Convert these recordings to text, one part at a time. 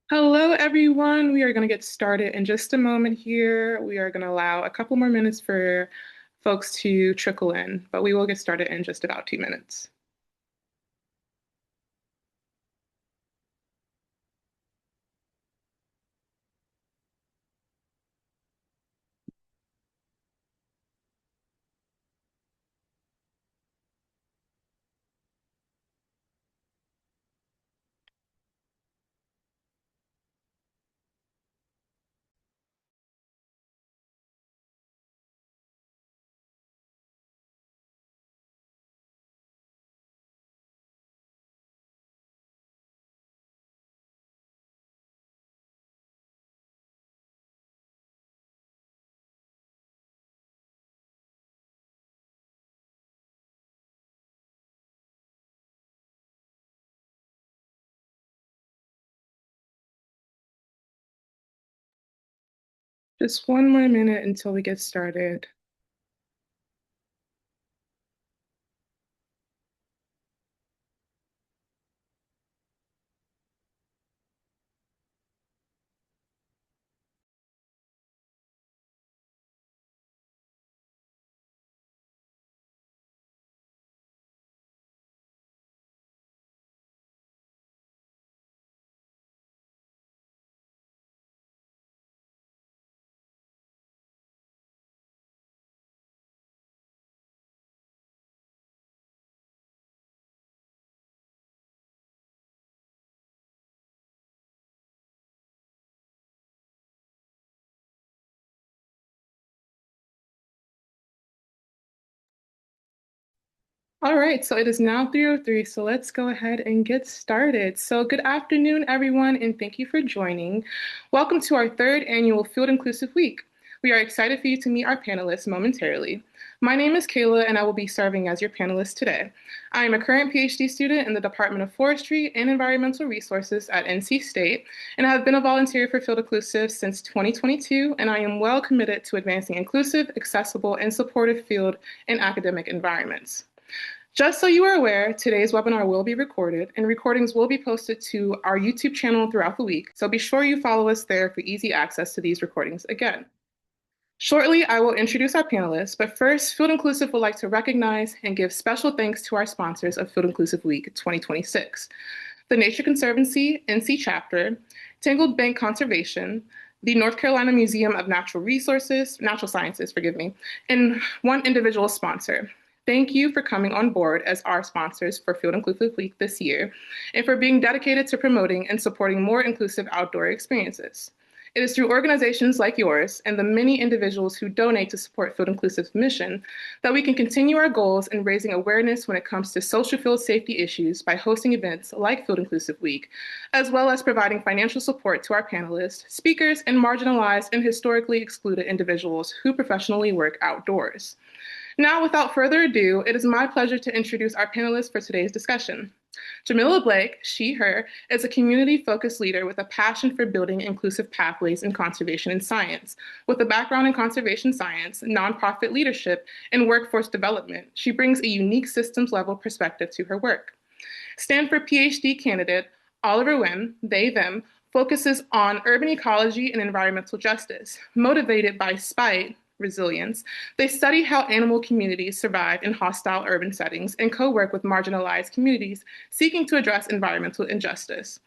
Hello, everyone. We are going to get started in just a moment here. We are going to allow a couple more minutes for folks to trickle in, but we will get started in just about 2 minutes. Just one more minute until we get started. All right, so it is now 3:03, so let's go ahead and get started. So good afternoon, everyone, and thank you for joining. Welcome to our third annual Field Inclusive Week. We are excited for you to meet our panelists momentarily. My name is Kayla, and I will be serving as your panelist today. I am a current PhD student in the Department of Forestry and Environmental Resources at NC State, and I have been a volunteer for Field Inclusive since 2022, and I am well committed to advancing inclusive, accessible, and supportive field and academic environments. Just so you are aware, today's webinar will be recorded and recordings will be posted to our YouTube channel throughout the week, so be sure you follow us there for easy access to these recordings again. Shortly, I will introduce our panelists, but first, Field Inclusive would like to recognize and give special thanks to our sponsors of Field Inclusive Week 2026, the Nature Conservancy NC Chapter, Tangled Bank Conservation, the North Carolina Museum of Natural Sciences, and one individual sponsor. Thank you for coming on board as our sponsors for Field Inclusive Week this year and for being dedicated to promoting and supporting more inclusive outdoor experiences. It is through organizations like yours and the many individuals who donate to support Field Inclusive's mission that we can continue our goals in raising awareness when it comes to social field safety issues by hosting events like Field Inclusive Week, as well as providing financial support to our panelists, speakers, and marginalized and historically excluded individuals who professionally work outdoors. Now, without further ado, it is my pleasure to introduce our panelists for today's discussion. Jamila Blake, she, her, is a community-focused leader with a passion for building inclusive pathways in conservation and science. With a background in conservation science, nonprofit leadership, and workforce development, she brings a unique systems-level perspective to her work. Stanford PhD candidate Oliver Nguyen, they, them, focuses on urban ecology and environmental justice. Motivated by spite, resilience, they study how animal communities survive in hostile urban settings and co-work with marginalized communities seeking to address environmental injustice.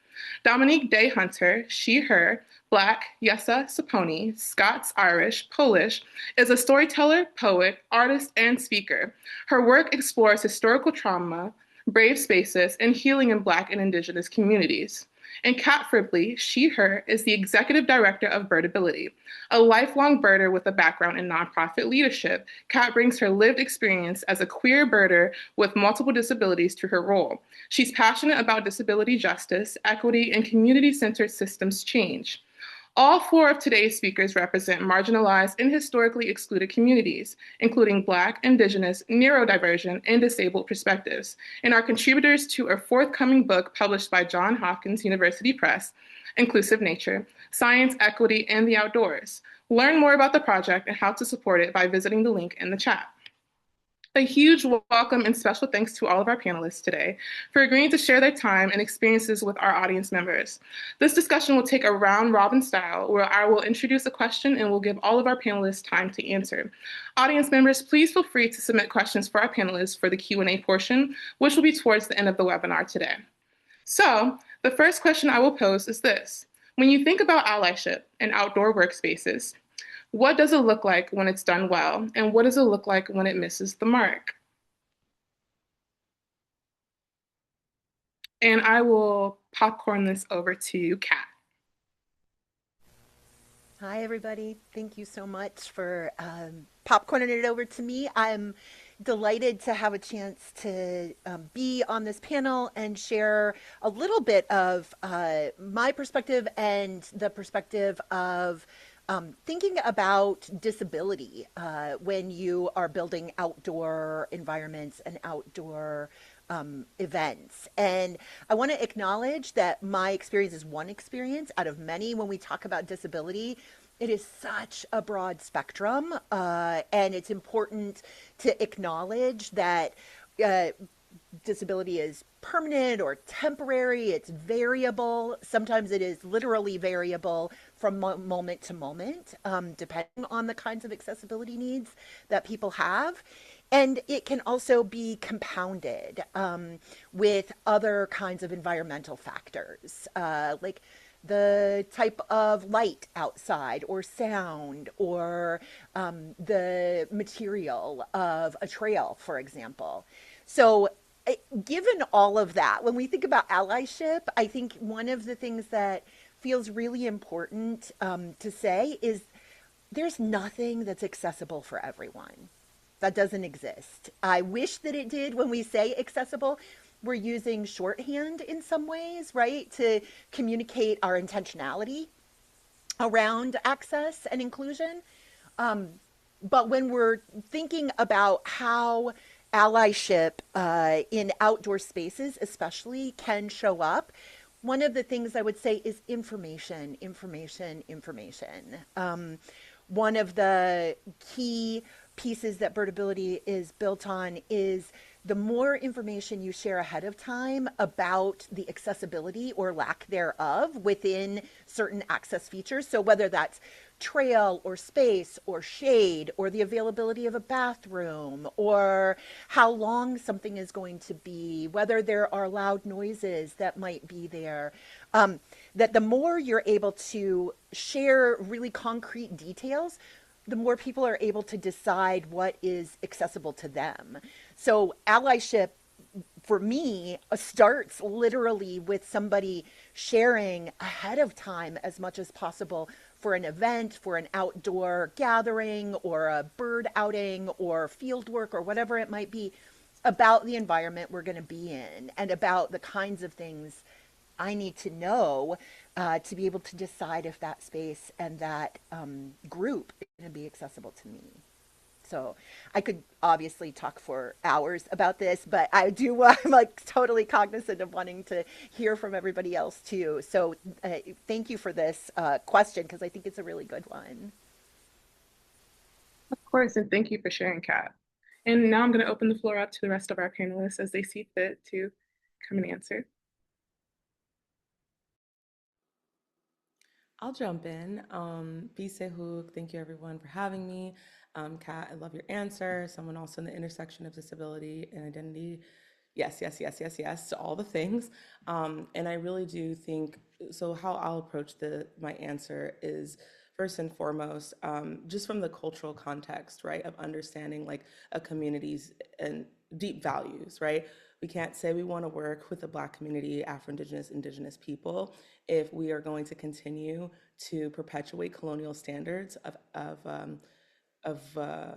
Dominique D Hunter, she, her, Black, Yessa, Saponi, Scots, Irish, Polish, is a storyteller, poet, artist, and speaker. Her work explores historical trauma, brave spaces, and healing in Black and Indigenous communities. And Kat Fribley, she, her, is the executive director of Birdability. A lifelong birder with a background in nonprofit leadership, Kat brings her lived experience as a queer birder with multiple disabilities to her role. She's passionate about disability justice, equity, and community-centered systems change. All four of today's speakers represent marginalized and historically excluded communities, including Black, Indigenous, neurodivergent, and disabled perspectives, and are contributors to a forthcoming book published by Johns Hopkins University Press, Inclusive Nature, Science, Equity, and the Outdoors. Learn more about the project and how to support it by visiting the link in the chat. A huge welcome and special thanks to all of our panelists today for agreeing to share their time and experiences with our audience members. This discussion will take a round robin style where I will introduce a question and will give all of our panelists time to answer. Audience members, please feel free to submit questions for our panelists for the Q&A portion, which will be towards the end of the webinar today. So, the first question I will pose is this. When you think about allyship and outdoor workspaces, what does it look like when it's done well? And what does it look like when it misses the mark? And I will popcorn this over to Kat. Hi, everybody. Thank you so much for popcorning it over to me. I'm delighted to have a chance to be on this panel and share a little bit of my perspective and the perspective of thinking about disability when you are building outdoor environments and outdoor events. And I want to acknowledge that my experience is one experience out of many when we talk about disability. It is such a broad spectrum, and it's important to acknowledge that disability is permanent or temporary, it's variable. Sometimes it is literally variable from moment to moment, depending on the kinds of accessibility needs that people have. And it can also be compounded with other kinds of environmental factors, like the type of light outside or sound or the material of a trail, for example. So, given all of that, when we think about allyship, I think one of the things that feels really important to say is there's nothing that's accessible for everyone. That doesn't exist. I wish that it did. When we say accessible, we're using shorthand in some ways, right, to communicate our intentionality around access and inclusion. But when we're thinking about how allyship in outdoor spaces, especially, can show up, one of the things I would say is information, information, information. One of the key pieces that Birdability is built on is the more information you share ahead of time about the accessibility or lack thereof within certain access features. So whether that's trail or space or shade or the availability of a bathroom or how long something is going to be, whether there are loud noises that might be there, that the more you're able to share really concrete details, the more people are able to decide what is accessible to them. So allyship for me starts literally with somebody sharing ahead of time as much as possible for an event, for an outdoor gathering or a bird outing or field work or whatever it might be, about the environment we're going to be in and about the kinds of things I need to know to be able to decide if that space and that group is going to be accessible to me. So I could obviously talk for hours about this, but I do, I'm like totally cognizant of wanting to hear from everybody else too. So thank you for this question because I think it's a really good one. Of course, and thank you for sharing, Kat. And now I'm going to open the floor up to the rest of our panelists as they see fit to come and answer. I'll jump in. Hook, thank you everyone for having me. Kat, I love your answer. Someone also in the intersection of disability and identity. Yes, yes, yes, yes, yes to all the things. And I really do think so. How I'll approach my answer is first and foremost, just from the cultural context, right, of understanding like a community's and deep values, right? We can't say we want to work with the Black community, Afro-Indigenous, Indigenous people, if we are going to continue to perpetuate colonial standards of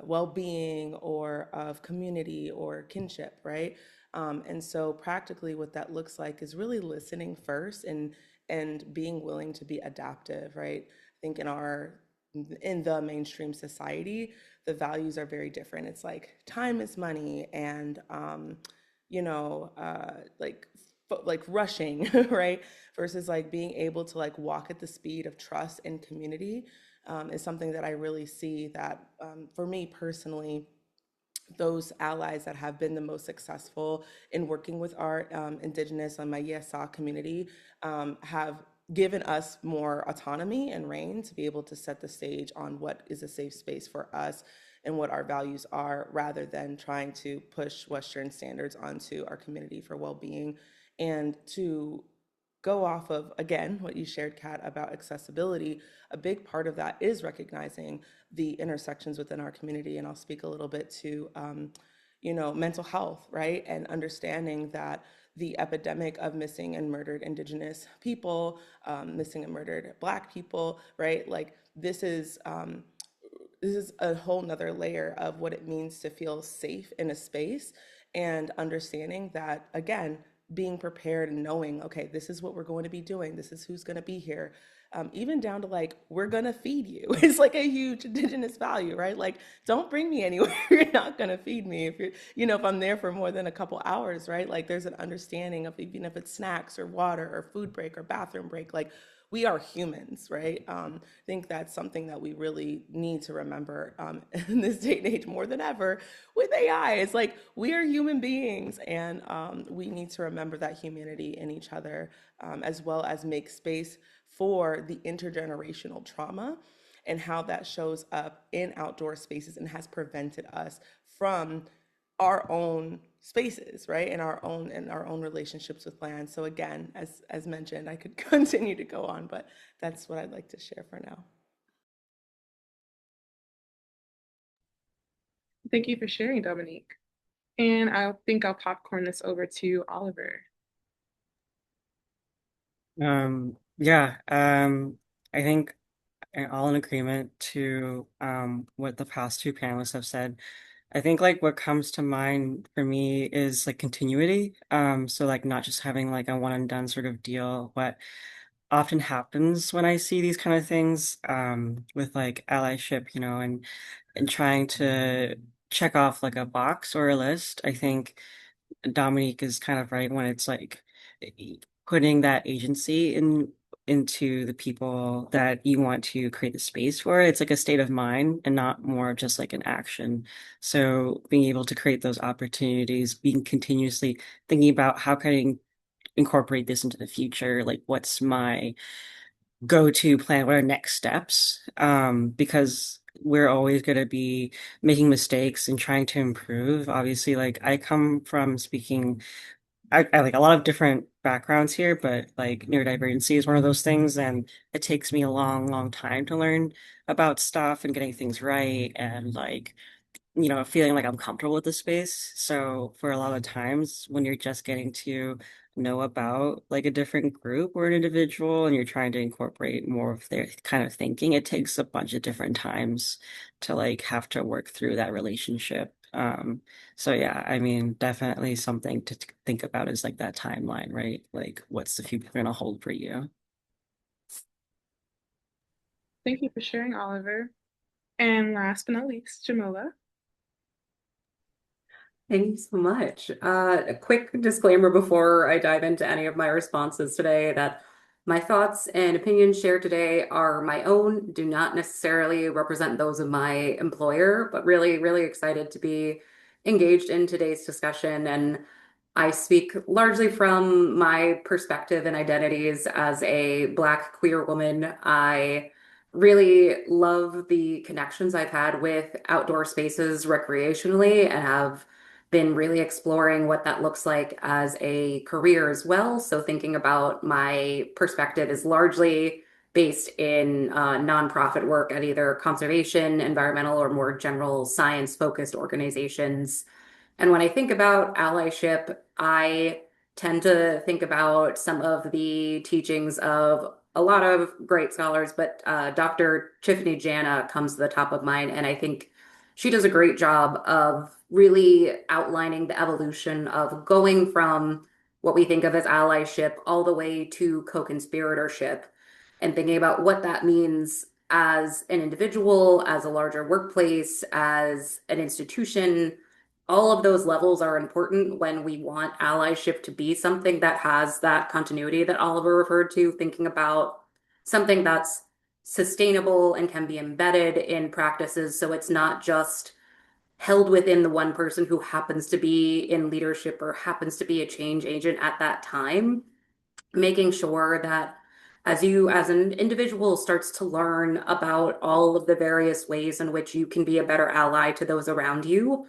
well-being or of community or kinship, right? And so practically what that looks like is really listening first and being willing to be adaptive, right? I think in the mainstream society, the values are very different. It's like time is money and like rushing, right? Versus like being able to like walk at the speed of trust and community is something that I really see that for me personally those allies that have been the most successful in working with our Indigenous and my Yesa community have given us more autonomy and reign to be able to set the stage on what is a safe space for us and what our values are, rather than trying to push Western standards onto our community for well-being. And to go off of, again, what you shared, Kat, about accessibility, a big part of that is recognizing the intersections within our community. And I'll speak a little bit to mental health, right, and understanding that the epidemic of missing and murdered Indigenous people, missing and murdered Black people, right, like this is a whole nother layer of what it means to feel safe in a space, and understanding that, again, being prepared and knowing, okay, this is what we're going to be doing, this is who's going to be here. Even down to like, we're going to feed you is like a huge Indigenous value, right? Like, don't bring me anywhere you're not going to feed me. If you're, if I'm there for more than a couple hours, right? Like, there's an understanding of, even if it's snacks or water or food break or bathroom break, like, we are humans, right? I think that's something that we really need to remember in this day and age more than ever with AI. It's like, we are human beings, and we need to remember that humanity in each other, as well as make space for the intergenerational trauma and how that shows up in outdoor spaces and has prevented us from our own spaces, right, and our own relationships with land. So again, as mentioned, I could continue to go on, but that's what I'd like to share for now. Thank you for sharing, Dominique. And I think I'll popcorn this over to Oliver. Yeah, I think all in agreement to what the past two panelists have said. I think like what comes to mind for me is like continuity. So like not just having like a one and done sort of deal. What often happens when I see these kind of things with like allyship, and trying to check off like a box or a list. I think Dominique is kind of right when it's like putting that agency into the people that you want to create the space for. It's like a state of mind and not more of just like an action. So being able to create those opportunities, being continuously thinking about how can I incorporate this into the future? Like what's my go-to plan? What are next steps? Because we're always going to be making mistakes and trying to improve. Obviously, like I come from speaking, I like a lot of different backgrounds here, but like neurodivergency is one of those things, and it takes me a long, long time to learn about stuff and getting things right, and like feeling like I'm comfortable with the space. So for a lot of times when you're just getting to know about like a different group or an individual and you're trying to incorporate more of their kind of thinking, it takes a bunch of different times to like have to work through that relationship. So yeah, I mean, definitely something to think about is like that timeline, right? Like what's the future gonna hold for you? Thank you for sharing, Oliver. And last but not least, Jamila. Thank you so much. A quick disclaimer before I dive into any of my responses today that my thoughts and opinions shared today are my own, do not necessarily represent those of my employer, but really, really excited to be engaged in today's discussion. And I speak largely from my perspective and identities as a Black queer woman. I really love the connections I've had with outdoor spaces recreationally and have been really exploring what that looks like as a career as well. So thinking about my perspective is largely based in nonprofit work at either conservation, environmental, or more general science-focused organizations. And when I think about allyship, I tend to think about some of the teachings of a lot of great scholars, but Dr. Tiffany Jana comes to the top of mind. And I think she does a great job of really outlining the evolution of going from what we think of as allyship all the way to co-conspiratorship and thinking about what that means as an individual, as a larger workplace, as an institution. All of those levels are important when we want allyship to be something that has that continuity that Oliver referred to, thinking about something that's sustainable and can be embedded in practices. So it's not just held within the one person who happens to be in leadership or happens to be a change agent at that time, making sure that as you as an individual starts to learn about all of the various ways in which you can be a better ally to those around you,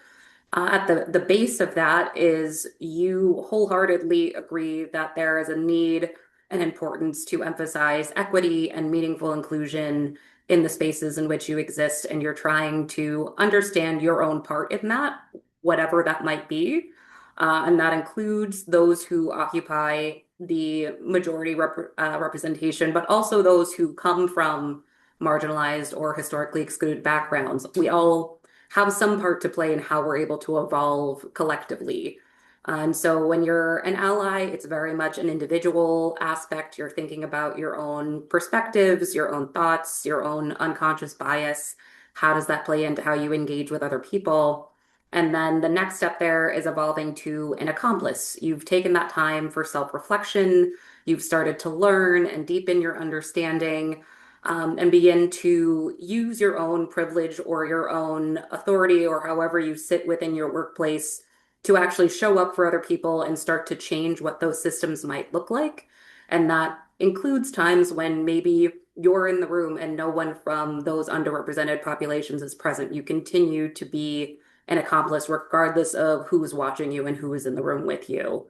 at the base of that is you wholeheartedly agree that there is a need and importance to emphasize equity and meaningful inclusion in the spaces in which you exist, and you're trying to understand your own part in that, whatever that might be. And that includes those who occupy the majority representation, but also those who come from marginalized or historically excluded backgrounds. We all have some part to play in how we're able to evolve collectively. And so when you're an ally, it's very much an individual aspect. You're thinking about your own perspectives, your own thoughts, your own unconscious bias. How does that play into how you engage with other people? And then the next step there is evolving to an accomplice. You've taken that time for self-reflection. You've started to learn and deepen your understanding, and begin to use your own privilege or your own authority or however you sit within your workplace to actually show up for other people and start to change what those systems might look like. And that includes times when maybe you're in the room and no one from those underrepresented populations is present. You continue to be an accomplice regardless of who's watching you and who is in the room with you.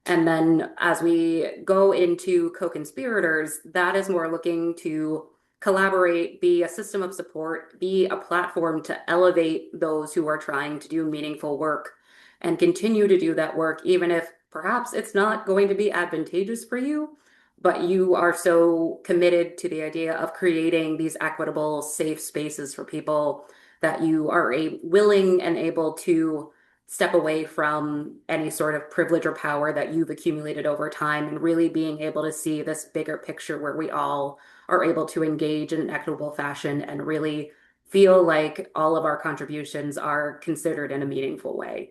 And then as we go into co-conspirators, that is more looking to collaborate, be a system of support, be a platform to elevate those who are trying to do meaningful work and continue to do that work, even if perhaps it's not going to be advantageous for you, but you are so committed to the idea of creating these equitable, safe spaces for people that you are willing and able to step away from any sort of privilege or power that you've accumulated over time, and really being able to see this bigger picture where we all are able to engage in an equitable fashion and really feel like all of our contributions are considered in a meaningful way.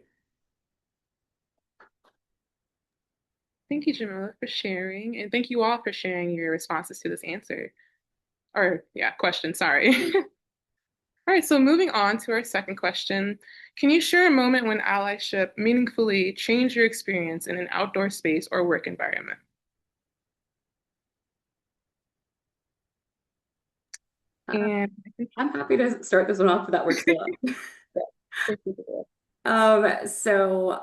Thank you, Jamila, for sharing, and thank you all for sharing your responses to this answer. Or, yeah, question, sorry. All right, so moving on to our second question. Can you share a moment when allyship meaningfully changed your experience in an outdoor space or work environment? And I'm happy to start this one off if that works well. So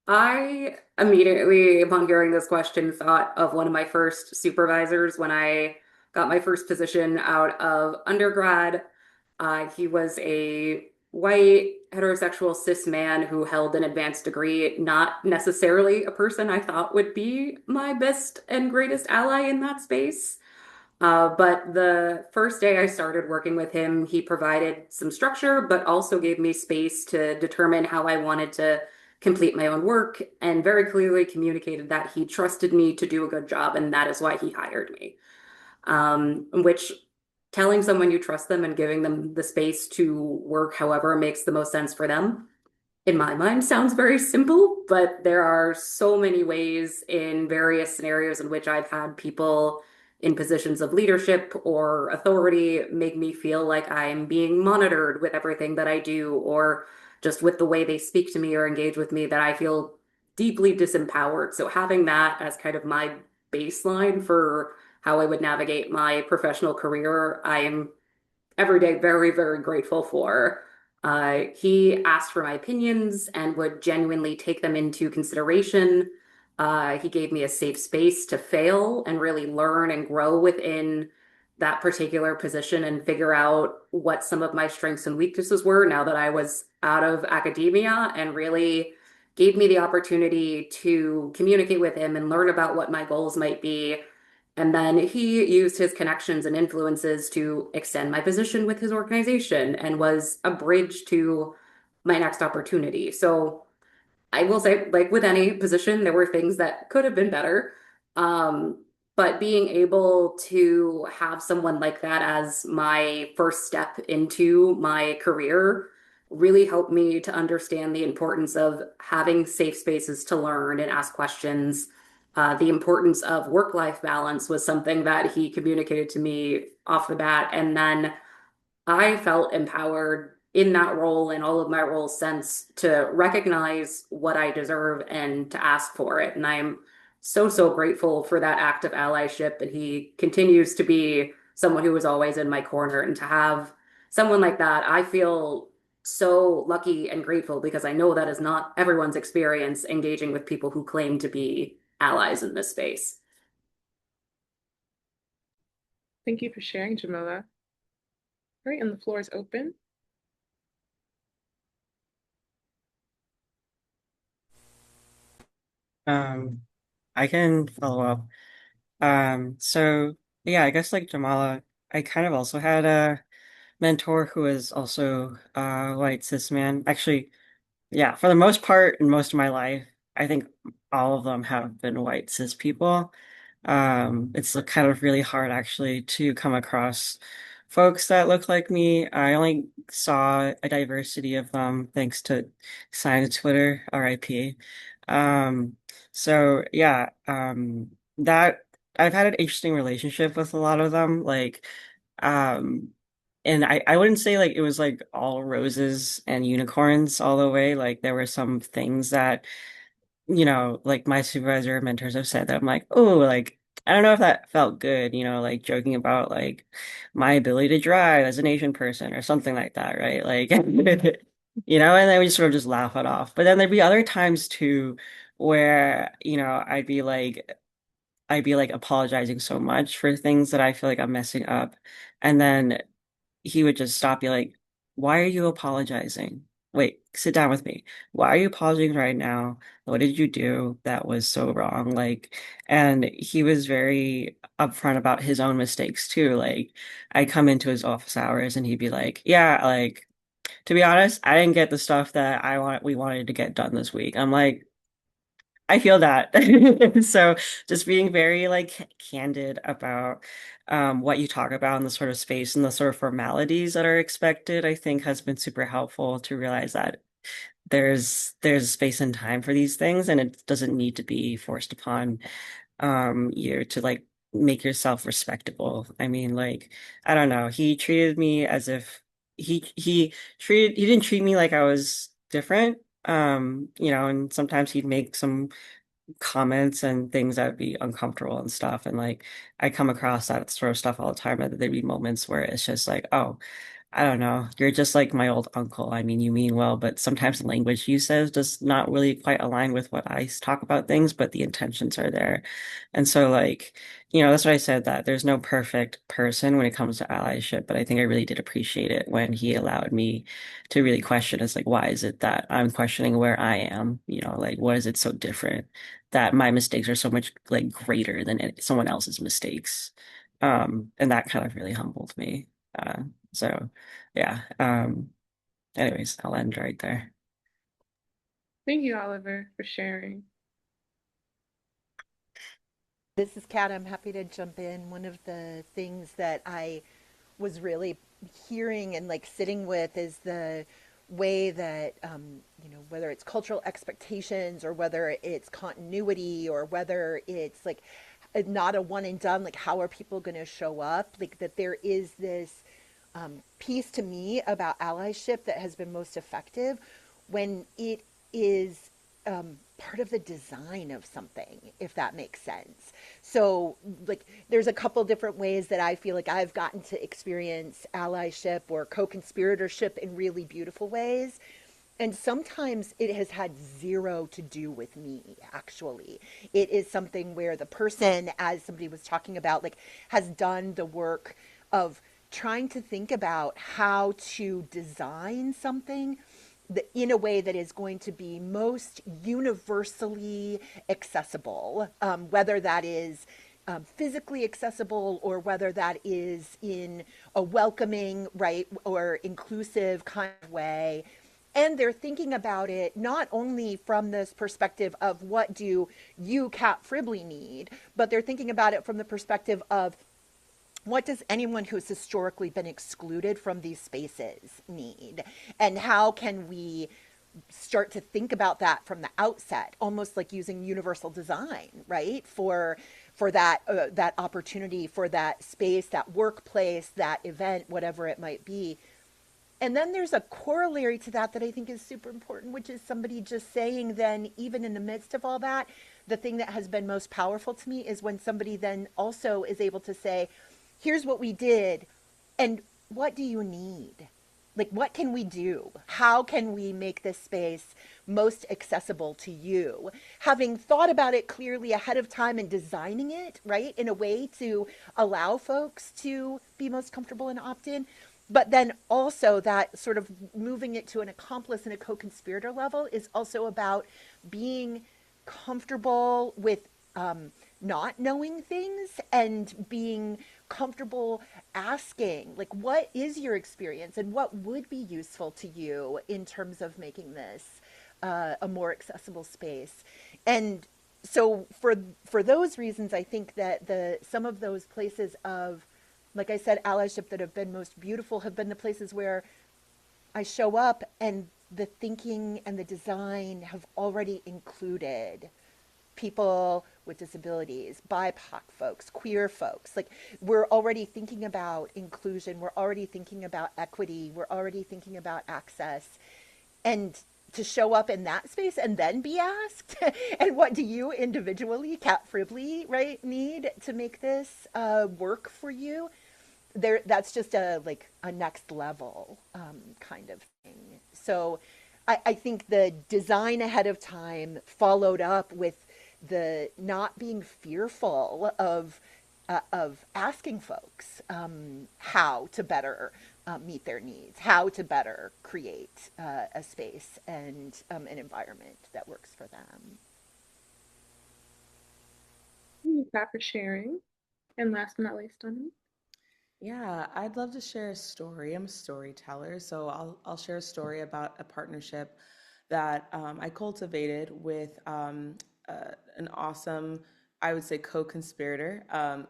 I immediately, upon hearing this question, thought of one of my first supervisors when I got my first position out of undergrad. He was a white, heterosexual, cis man who held an advanced degree, not necessarily a person I thought would be my best and greatest ally in that space. But the first day I started working with him, he provided some structure, but also gave me space to determine how I wanted to complete my own work, and very clearly communicated that he trusted me to do a good job, and that is why he hired me. Which telling someone you trust them and giving them the space to work however makes the most sense for them, in my mind, sounds very simple, but there are so many ways in various scenarios in which I've had people in positions of leadership or authority make me feel like I'm being monitored with everything that I do, or just with the way they speak to me or engage with me, that I feel deeply disempowered. So having that as kind of my baseline for how I would navigate my professional career, I am every day very, very grateful for. He asked for my opinions and would genuinely take them into consideration. He gave me a safe space to fail and really learn and grow within that particular position and figure out what some of my strengths and weaknesses were now that I was out of academia, and really gave me the opportunity to communicate with him and learn about what my goals might be. And then he used his connections and influences to extend my position with his organization and was a bridge to my next opportunity. So I will say, like with any position, there were things that could have been better. Um, but being able to have someone like that as my first step into my career really helped me to understand the importance of having safe spaces to learn and ask questions. The importance of work-life balance was something that he communicated to me off the bat. And then I felt empowered in that role and all of my roles since to recognize what I deserve and to ask for it. And I'm so, so grateful for that act of allyship. And he continues to be someone who is always in my corner. And to have someone like that, I feel so lucky and grateful because I know that is not everyone's experience engaging with people who claim to be allies in this space. Thank you for sharing, Jamila. All right, and the floor is open. I can follow up. So yeah, I guess like Jamala, I kind of also had a mentor who was also white cis man. Actually, yeah, for the most part in most of my life, I think all of them have been white cis people. It's kind of really hard actually to come across folks that look like me. I only saw a diversity of them thanks to Sign Twitter, RIP. Um, so yeah, that I've had an interesting relationship with a lot of them. Um, and I wouldn't say like it was like all roses and unicorns all the way. Like there were some things that like my supervisor or mentors have said that I'm like, oh, like, I don't know if that felt good, like joking about like my ability to drive as an Asian person or something like that, right? Like, and then we just sort of just laugh it off. But then there'd be other times too where, I'd be like apologizing so much for things that I feel like I'm messing up. And then he would just stop, be like, why are you apologizing? Wait, sit down with me. Why are you apologizing right now? What did you do that was so wrong? And he was very upfront about his own mistakes too. Like, I'd come into his office hours and he'd be like, yeah, like, to be honest, I didn't get the stuff that we wanted to get done this week. I'm like, I feel that. So just being very like candid about what you talk about in the sort of space and the sort of formalities that are expected, I think has been super helpful to realize that there's space and time for these things and it doesn't need to be forced upon you to like make yourself respectable. I mean, like, I don't know. He treated me as if he didn't treat me like I was different. And sometimes he'd make some comments and things that would be uncomfortable and stuff. And like I come across that sort of stuff all the time. And there'd be moments where it's just like, oh, I don't know, you're just like my old uncle. I mean, you mean well, but sometimes the language you says does not really quite align with what I talk about things, but the intentions are there. And so like, that's why I said that there's no perfect person when it comes to allyship, but I think I really did appreciate it when he allowed me to really question. It's like, why is it that I'm questioning where I am? Like, what is it so different that my mistakes are so much like greater than someone else's mistakes? And that kind of really humbled me. So yeah. Anyways, I'll end right there. Thank you, Oliver, for sharing. This is Kat. I'm happy to jump in. One of the things that I was really hearing and like sitting with is the way that whether it's cultural expectations or whether it's continuity or whether it's like not a one and done, like how are people going to show up, like that there is this piece to me about allyship that has been most effective when it is part of the design of something, if that makes sense. So, like, there's a couple different ways that I feel like I've gotten to experience allyship or co conspiratorship in really beautiful ways. And sometimes it has had zero to do with me, actually. It is something where the person, as somebody was talking about, like, has done the work of trying to think about how to design something in a way that is going to be most universally accessible, whether that is physically accessible or whether that is in a welcoming, right, or inclusive kind of way. And they're thinking about it not only from this perspective of what do you, Kat Fribley, need, but they're thinking about it from the perspective of what does anyone who's historically been excluded from these spaces need? And how can we start to think about that from the outset, almost like using universal design, right? For that opportunity, for that space, that workplace, that event, whatever it might be. And then there's a corollary to that that I think is super important, which is somebody just saying, then, even in the midst of all that, the thing that has been most powerful to me is when somebody then also is able to say, here's what we did, and what do you need? Like, what can we do? How can we make this space most accessible to you? Having thought about it clearly ahead of time and designing it, right, in a way to allow folks to be most comfortable and opt in. But then also that sort of moving it to an accomplice and a co-conspirator level is also about being comfortable with not knowing things and being comfortable asking, like, what is your experience and what would be useful to you in terms of making this a more accessible space. And so for those reasons, I think that some of those places of, like I said, allyship that have been most beautiful have been the places where I show up and the thinking and the design have already included people with disabilities, BIPOC folks, queer folks. Like, we're already thinking about inclusion, we're already thinking about equity, we're already thinking about access. And to show up in that space and then be asked, and what do you individually, Kat Fribley, right, need to make this work for you? There, that's just a next level kind of thing. So I think the design ahead of time followed up with the not being fearful of asking folks how to better meet their needs, how to better create a space and an environment that works for them. Thank you, Kat, for sharing. And last but not least, Dominique. Yeah, I'd love to share a story. I'm a storyteller, so I'll share a story about a partnership that I cultivated with an awesome, I would say, co-conspirator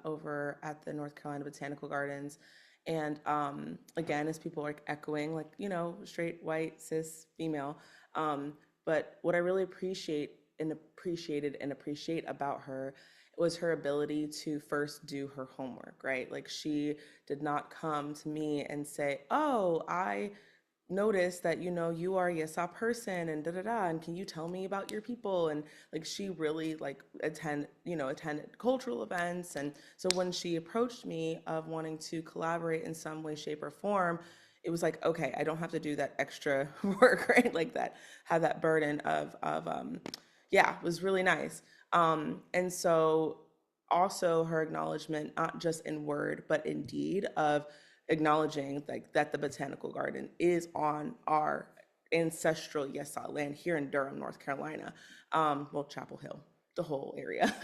over at the North Carolina Botanical Gardens. And again, as people are echoing, like, straight, white, cis, female. But what I really appreciate about her was her ability to first do her homework, right? Like, she did not come to me and say, "Oh, I noticed that you are a Yesa person and da da da, and can you tell me about your people?" And like, she really like attended cultural events. And so when she approached me of wanting to collaborate in some way, shape, or form, it was like, okay, I don't have to do that extra work, right? Like, that have that burden of yeah, it was really nice. And so also her acknowledgement, not just in word but in deed, of acknowledging like that the botanical garden is on our ancestral Yesa land here in Durham, North Carolina. Well, Chapel Hill, the whole area.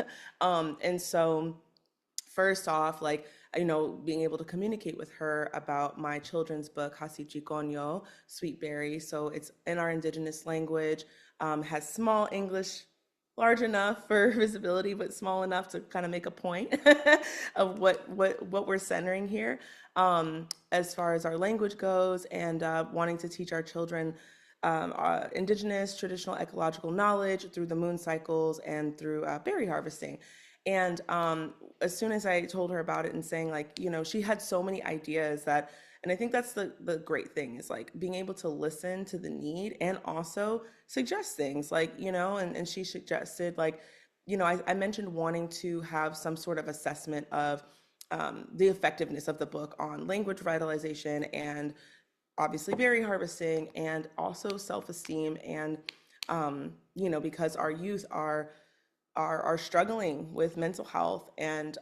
And so first off, like, being able to communicate with her about my children's book, Hasichi Konyo, Sweet Berry. So it's in our indigenous language, has small English, large enough for visibility, but small enough to kind of make a point of what we're centering here, as far as our language goes, and wanting to teach our children indigenous traditional ecological knowledge through the moon cycles and through berry harvesting. And as soon as I told her about it and saying, like, she had so many ideas that, and I think that's the great thing, is like being able to listen to the need and also suggest things, like, and she suggested, like, I mentioned wanting to have some sort of assessment of the effectiveness of the book on language revitalization and obviously berry harvesting, and also self-esteem. And because our youth are struggling with mental health. And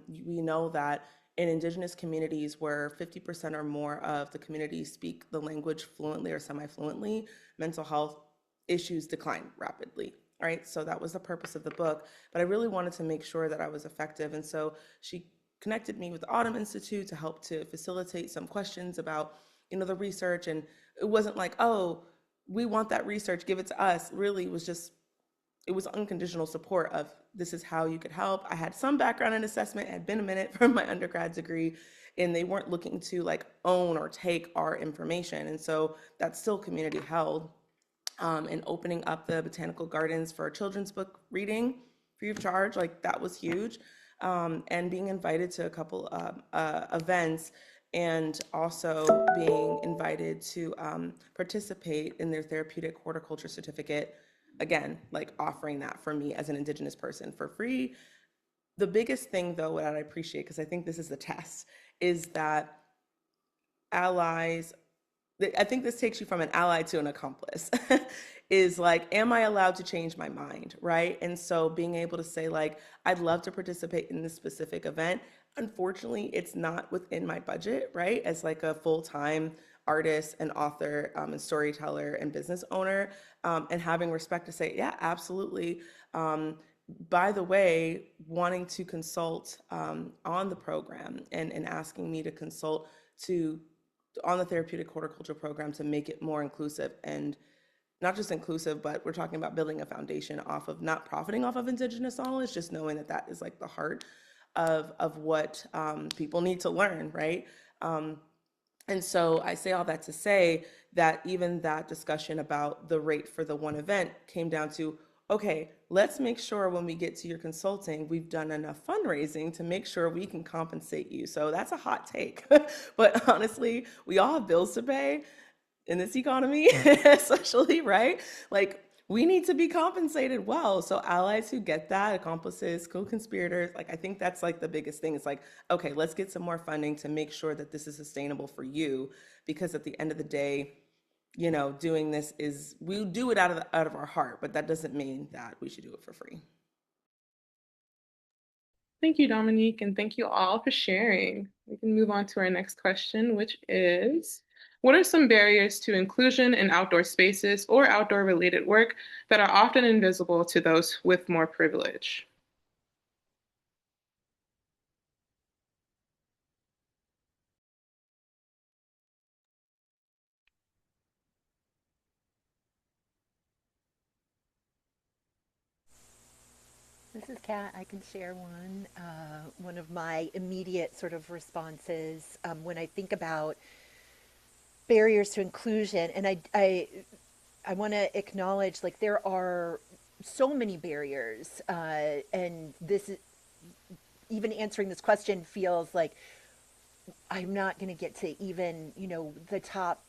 we know that in indigenous communities where 50% or more of the community speak the language fluently or semi-fluently, mental health issues decline rapidly. All right, so that was the purpose of the book, but I really wanted to make sure that I was effective. And so she connected me with the Autumn Institute to help to facilitate some questions about, the research. And it wasn't like, oh, we want that research, give it to us. Really, it was unconditional support of, this is how you could help. I had some background in assessment, had been a minute from my undergrad degree, and they weren't looking to like own or take our information. And so that's still community held. And opening up the botanical gardens for children's book reading free of charge, like, that was huge. And being invited to a couple events and also being invited to participate in their therapeutic horticulture certificate. Again, like offering that for me as an Indigenous person for free. The biggest thing, though, what I appreciate, because I think this is the test, is that allies, I think this takes you from an ally to an accomplice, is like, am I allowed to change my mind, right? And so being able to say, like, I'd love to participate in this specific event. Unfortunately, it's not within my budget, right? As like a full-time artist and author and storyteller and business owner, and having respect to say, yeah, absolutely. By the way, wanting to consult on the program and asking me to consult to on the therapeutic horticulture program to make it more inclusive, and not just inclusive, but we're talking about building a foundation off of not profiting off of Indigenous knowledge, just knowing that that is like the heart of what people need to learn, right? And so I say all that to say that even that discussion about the rate for the one event came down to, okay, let's make sure when we get to your consulting, we've done enough fundraising to make sure we can compensate you. So that's a hot take. But honestly, we all have bills to pay in this economy, especially, right? Like, we need to be compensated well. So allies who get that, accomplices, co-conspirators, like, I think that's like the biggest thing. It's like, okay, let's get some more funding to make sure that this is sustainable for you, because at the end of the day, doing this is, we do it out of our heart, but that doesn't mean that we should do it for free. Thank you, Dominique, and thank you all for sharing. We can move on to our next question, which is, what are some barriers to inclusion in outdoor spaces or outdoor related work that are often invisible to those with more privilege? This is Kat. I can share one. One of my immediate sort of responses when I think about barriers to inclusion, and I want to acknowledge, like, there are so many barriers, and this is, even answering this question feels like I'm not going to get to even the top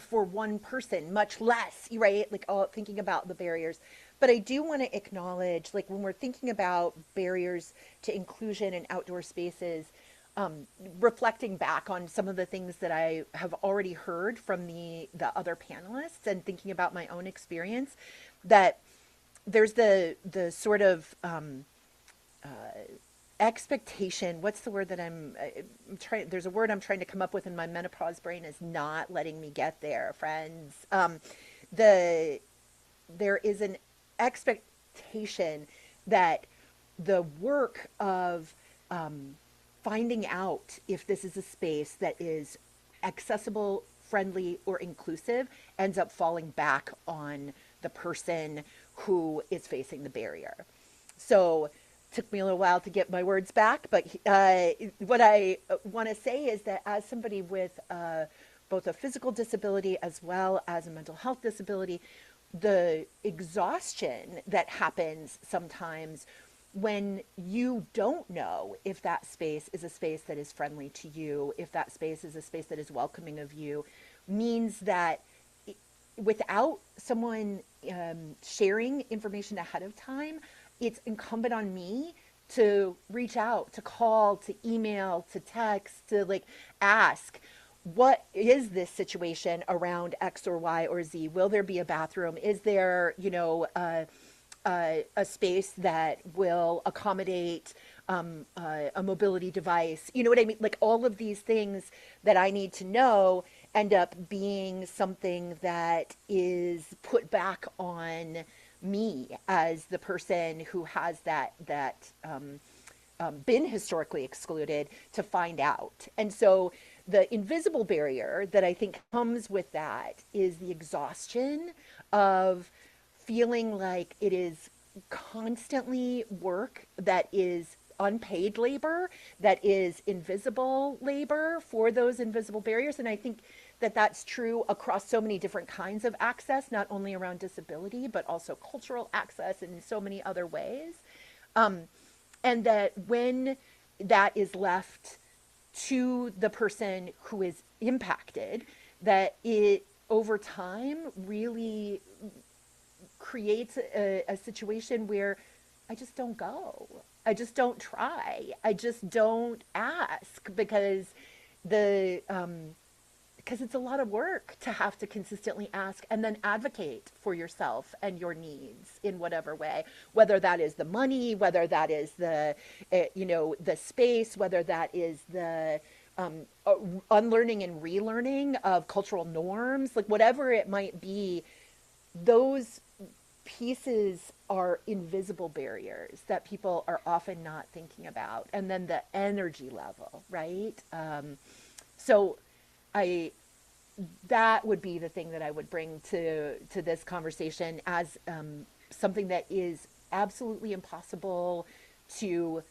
for one person, much less, right? Like, all thinking about the barriers. But I do want to acknowledge, like, when we're thinking about barriers to inclusion in outdoor spaces, reflecting back on some of the things that I have already heard from the other panelists, and thinking about my own experience, that there's the sort of expectation. What's the word that I'm trying, there's a word I'm trying to come up with, and my menopause brain is not letting me get there, friends. There is an expectation that the work of finding out if this is a space that is accessible, friendly, or inclusive ends up falling back on the person who is facing the barrier. So took me a little while to get my words back, but what I want to say is that, as somebody with both a physical disability as well as a mental health disability, the exhaustion that happens sometimes when you don't know if that space is a space that is friendly to you, if that space is a space that is welcoming of you, means that without someone sharing information ahead of time, it's incumbent on me to reach out, to call, to email, to text, to like ask, what is this situation around X or Y or Z? Will there be a bathroom? Is there, a space that will accommodate a mobility device? You know what I mean? Like, all of these things that I need to know end up being something that is put back on me as the person who has that been historically excluded to find out. And so the invisible barrier that I think comes with that is the exhaustion of feeling like it is constantly work that is unpaid labor, that is invisible labor for those invisible barriers. And I think that that's true across so many different kinds of access, not only around disability, but also cultural access and in so many other ways. And that when that is left to the person who is impacted, that it over time really creates a situation where I just don't go. I just don't try. I just don't ask the because it's a lot of work to have to consistently ask and then advocate for yourself and your needs in whatever way, whether that is the money, whether that is the the space, whether that is the unlearning and relearning of cultural norms, like whatever it might be. Those pieces are invisible barriers that people are often not thinking about. And then the energy level, right? So I that would be the thing that I would bring to this conversation as something that is absolutely impossible to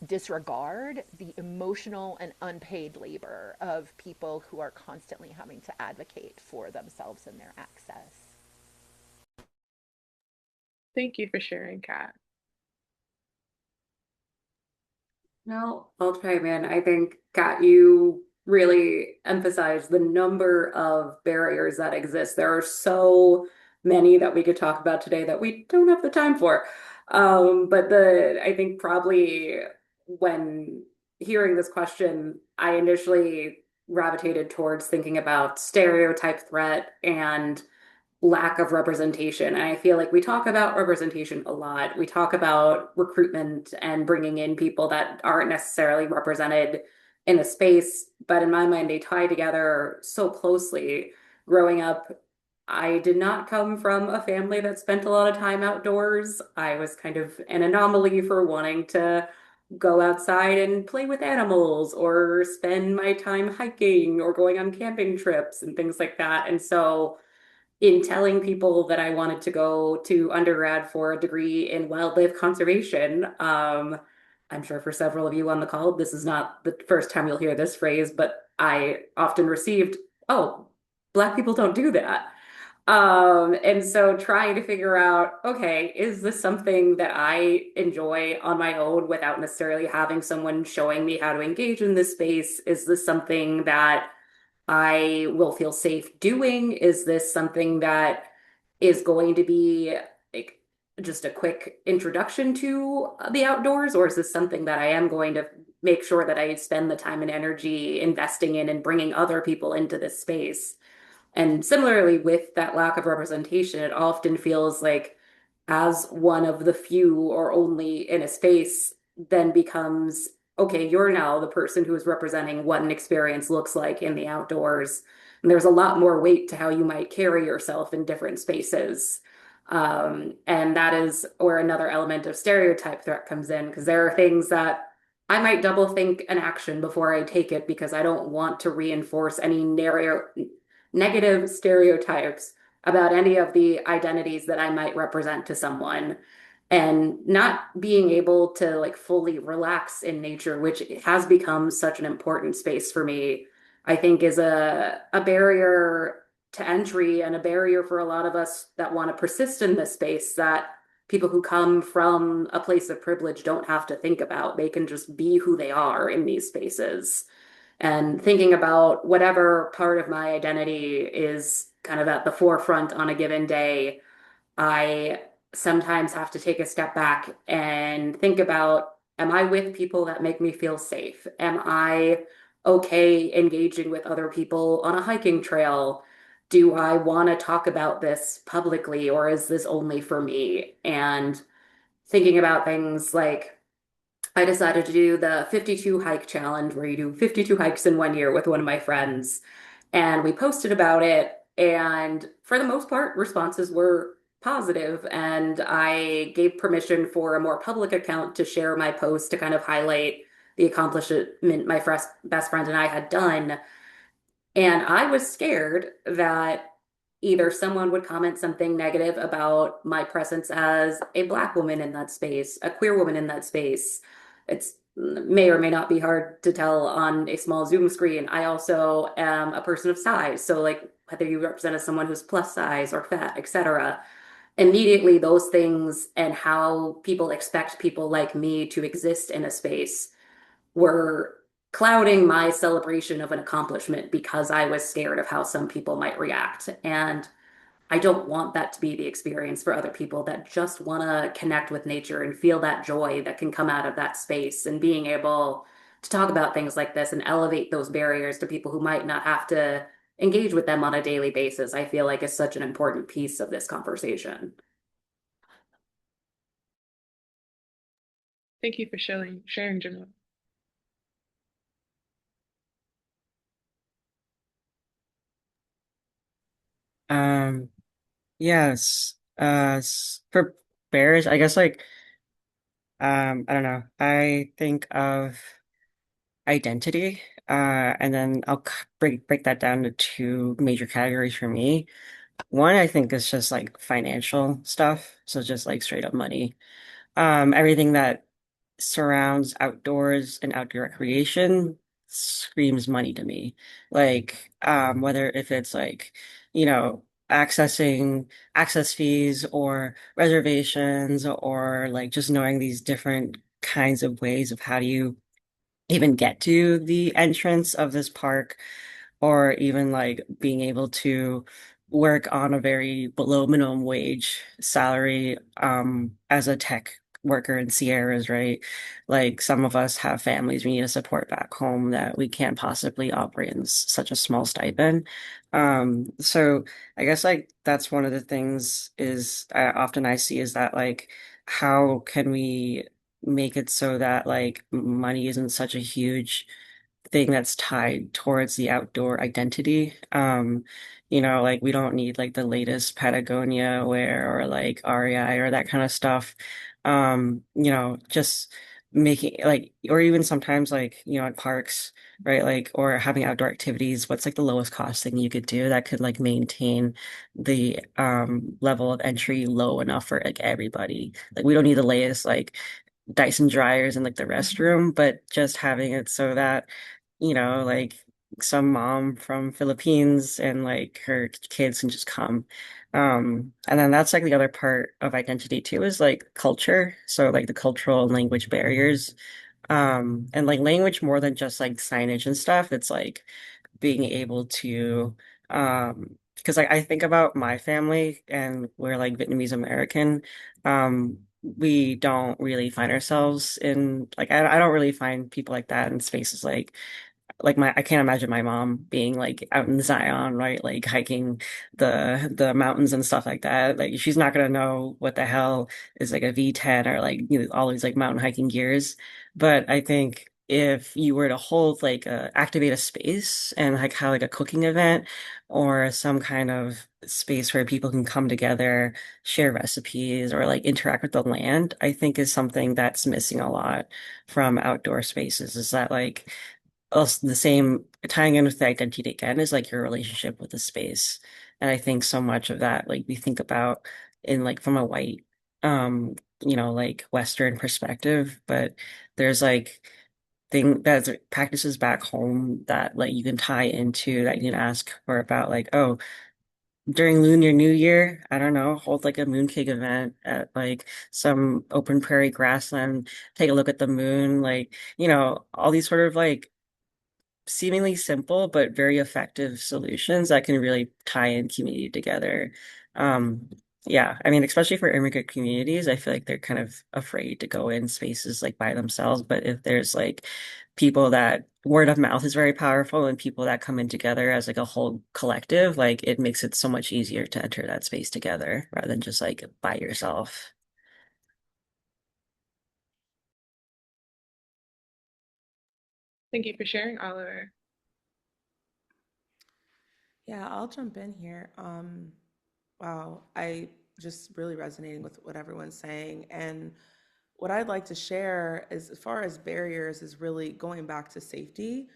disregard: the emotional and unpaid labor of people who are constantly having to advocate for themselves and their access. Thank you for sharing, Kat. No, I'll chime in. I think, Kat, you really emphasize the number of barriers that exist. There are so many that we could talk about today that we don't have the time for. But I think probably when hearing this question, I initially gravitated towards thinking about stereotype threat and lack of representation. And I feel like we talk about representation a lot. We talk about recruitment and bringing in people that aren't necessarily represented in a space, but in my mind, they tie together so closely. Growing up, I did not come from a family that spent a lot of time outdoors. I was kind of an anomaly for wanting to go outside and play with animals or spend my time hiking or going on camping trips and things like that. And so in telling people that I wanted to go to undergrad for a degree in wildlife conservation. I'm sure for several of you on the call, this is not the first time you'll hear this phrase, but I often received, oh, Black people don't do that. And so trying to figure out, okay, is this something that I enjoy on my own without necessarily having someone showing me how to engage in this space? Is this something that I will feel safe doing? Is this something that is going to be like just a quick introduction to the outdoors, or is this something that I am going to make sure that I spend the time and energy investing in and bringing other people into this space? And similarly, with that lack of representation, it often feels like as one of the few or only in a space, then becomes, okay, you're now the person who is representing what an experience looks like in the outdoors. And there's a lot more weight to how you might carry yourself in different spaces. And that is where another element of stereotype threat comes in, because there are things that I might double think an action before I take it because I don't want to reinforce any negative stereotypes about any of the identities that I might represent to someone. And not being able to like fully relax in nature, which has become such an important space for me, I think is a barrier to entry and a barrier for a lot of us that want to persist in this space that people who come from a place of privilege don't have to think about. They can just be who they are in these spaces. And thinking about whatever part of my identity is kind of at the forefront on a given day, I sometimes have to take a step back and think about, am I with people that make me feel safe? Am I okay engaging with other people on a hiking trail? Do I want to talk about this publicly, or is this only for me? And thinking about things like, I decided to do the 52 hike challenge where you do 52 hikes in 1 year with one of my friends. And we posted about it. And for the most part, responses were positive. And I gave permission for a more public account to share my post to kind of highlight the accomplishment my best friend and I had done. And I was scared that either someone would comment something negative about my presence as a Black woman in that space, a queer woman in that space. It's may or may not be hard to tell on a small Zoom screen. I also am a person of size. So like whether you represent as someone who's plus size or fat, etc. Immediately those things and how people expect people like me to exist in a space were clouding my celebration of an accomplishment because I was scared of how some people might react. And I don't want that to be the experience for other people that just want to connect with nature and feel that joy that can come out of that space. And being able to talk about things like this and elevate those barriers to people who might not have to engage with them on a daily basis, I feel like is such an important piece of this conversation. Thank you for sharing, Jamila. Um, yes. For bears, I guess like I don't know. I think of identity, and then I'll break that down to two major categories for me. One, I think is just like financial stuff, so just like straight up money. Everything that surrounds outdoors and outdoor recreation screams money to me. Like, whether if it's like, accessing access fees or reservations or like just knowing these different kinds of ways of how do you even get to the entrance of this park, or even like being able to work on a very below minimum wage salary as a tech worker in Sierras, right? Like some of us have families we need to support back home that we can't possibly operate in such a small stipend. So I guess like that's one of the things is often I see is that like how can we make it so that like money isn't such a huge thing that's tied towards the outdoor identity. Like we don't need like the latest Patagonia wear or like REI or that kind of stuff. Just making like, or even sometimes like, at parks, right? Like, or having outdoor activities, what's like the lowest cost thing you could do that could like maintain the level of entry low enough for like everybody. Like we don't need the latest like Dyson dryers in like the restroom, but just having it so that like some mom from Philippines and like her kids can just come. And then that's like the other part of identity too is like culture. So like the cultural and language barriers. And like language more than just like signage and stuff. It's like being able to, because like I think about my family and we're like Vietnamese American. We don't really find ourselves in like I don't really find people like that in spaces like my I can't imagine my mom being like out in Zion, right? Like hiking the mountains and stuff like that. Like she's not gonna know what the hell is like a V10 or like all these like mountain hiking gears. But I think if you were to hold like activate a space and like have like a cooking event or some kind of space where people can come together, share recipes or like interact with the land, I think is something that's missing a lot from outdoor spaces is that like also the same tying in with the identity again is like your relationship with the space. And I think so much of that, like we think about in like from a white, like Western perspective, but there's like that's practices back home that like you can tie into that you can ask for about like, oh, during Lunar New Year, I don't know, hold like a mooncake event at like some open prairie grassland, take a look at the moon, like, all these sort of like seemingly simple but very effective solutions that can really tie in community together. Um, yeah, I mean, especially for immigrant communities, I feel like they're kind of afraid to go in spaces like by themselves. But if there's like people that word of mouth is very powerful and people that come in together as like a whole collective, like it makes it so much easier to enter that space together rather than just like by yourself. Thank you for sharing, Oliver. Yeah, I'll jump in here. Wow, I just really resonating with what everyone's saying. And what I'd like to share is, as far as barriers, is really going back to safety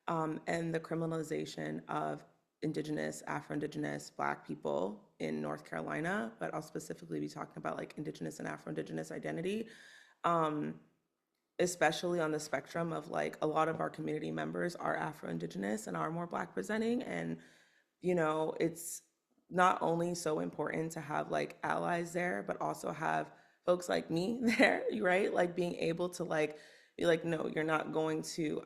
and the criminalization of Indigenous, Afro-Indigenous, Black people in North Carolina, but I'll specifically be talking about like Indigenous and Afro-Indigenous identity, um, especially on the spectrum of like a lot of our community members are Afro-Indigenous and are more Black presenting. And it's not only so important to have like allies there, but also have folks like me there, right? Like being able to like, be like, no, you're not going to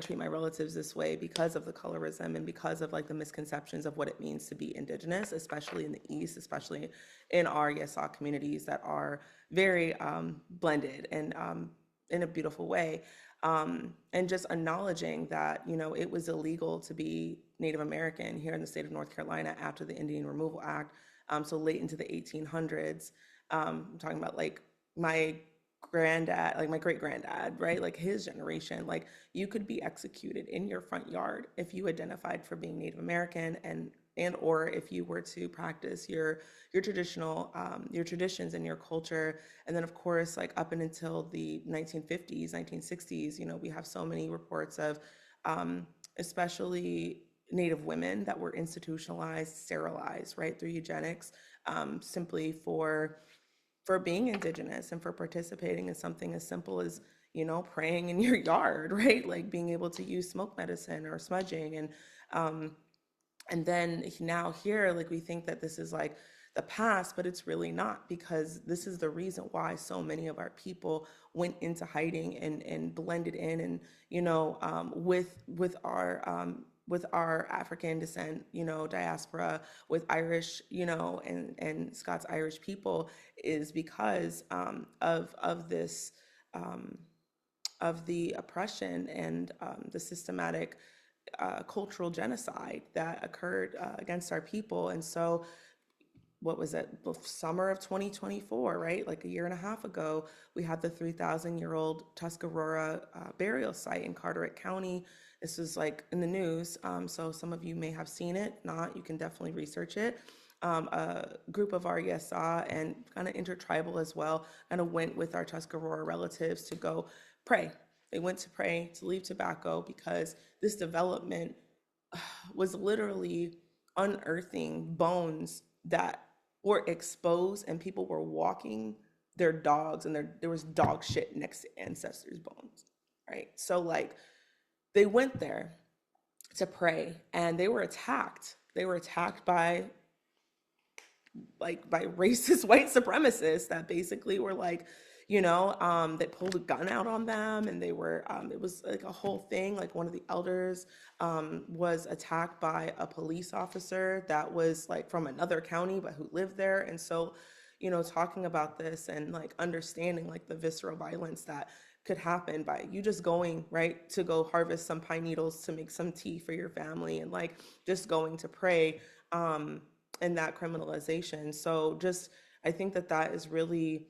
treat my relatives this way because of the colorism and because of like the misconceptions of what it means to be indigenous, especially in the East, especially in our Yesa communities that are very blended and in a beautiful way. And just acknowledging that, it was illegal to be Native American here in the state of North Carolina after the Indian Removal Act, so late into the 1800s. I'm talking about like my granddad, like my great granddad, right? Like his generation, like you could be executed in your front yard if you identified for being Native American and or if you were to practice your traditional your traditions and your culture. And then of course, like up and until the 1950s, 1960s, we have so many reports of especially Native women that were institutionalized, sterilized, right, through eugenics, simply for being indigenous and for participating in something as simple as praying in your yard, right, like being able to use smoke medicine or smudging. And then now here, like we think that this is like the past, but it's really not, because this is the reason why so many of our people went into hiding and blended in, and with our African descent, diaspora, with Irish, and Scots Irish people, is because of this of the oppression and the systematic cultural genocide that occurred against our people. And so what was it, summer of 2024, right? Like a year and a half ago, we had the 3,000-year-old Tuscarora burial site in Carteret County. This was like in the news. So some of you may have seen it. Not, you can definitely research it. A group of our Yesa and kind of intertribal as well kind of went with our Tuscarora relatives to go pray. They went to pray, to leave tobacco, because this development was literally unearthing bones that were exposed, and people were walking their dogs, and there was dog shit next to ancestors' bones, right? So like they went there to pray, and they were attacked. They were attacked by racist white supremacists that basically were like, they pulled a gun out on them, and they were, it was like a whole thing. Like one of the elders was attacked by a police officer that was like from another county, but who lived there. And so, talking about this and like understanding like the visceral violence that could happen by you just going, right, to go harvest some pine needles to make some tea for your family, and like just going to pray, and that criminalization. So just, I think that is really,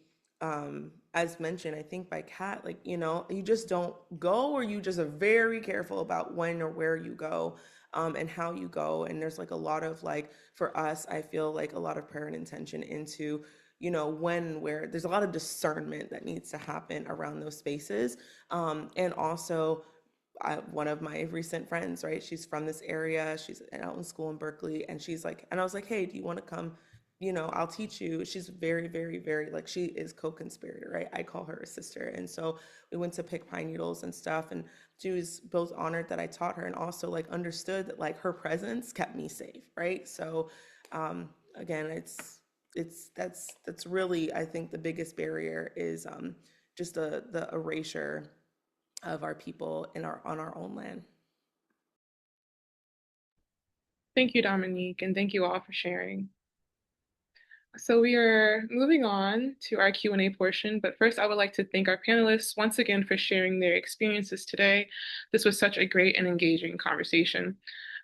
as mentioned, I think by Kat, like, you just don't go, or you just are very careful about when or where you go, and how you go. And there's like a lot of like, for us, I feel like a lot of prayer and intention into, when, where, there's a lot of discernment that needs to happen around those spaces. And also, one of my recent friends, right, she's from this area, she's out in school in Berkeley, and she's like, and I was like, hey, do you want to come, I'll teach you. She's very, very, very, like, she is co-conspirator, right? I call her a sister. And so we went to pick pine needles and stuff, and she was both honored that I taught her, and also like understood that like her presence kept me safe, right? So again, that's really, I think the biggest barrier is just the erasure of our people on our own land. Thank you, Dominique, and thank you all for sharing. So we are moving on to our Q&A portion, but first I would like to thank our panelists once again for sharing their experiences today. This was such a great and engaging conversation.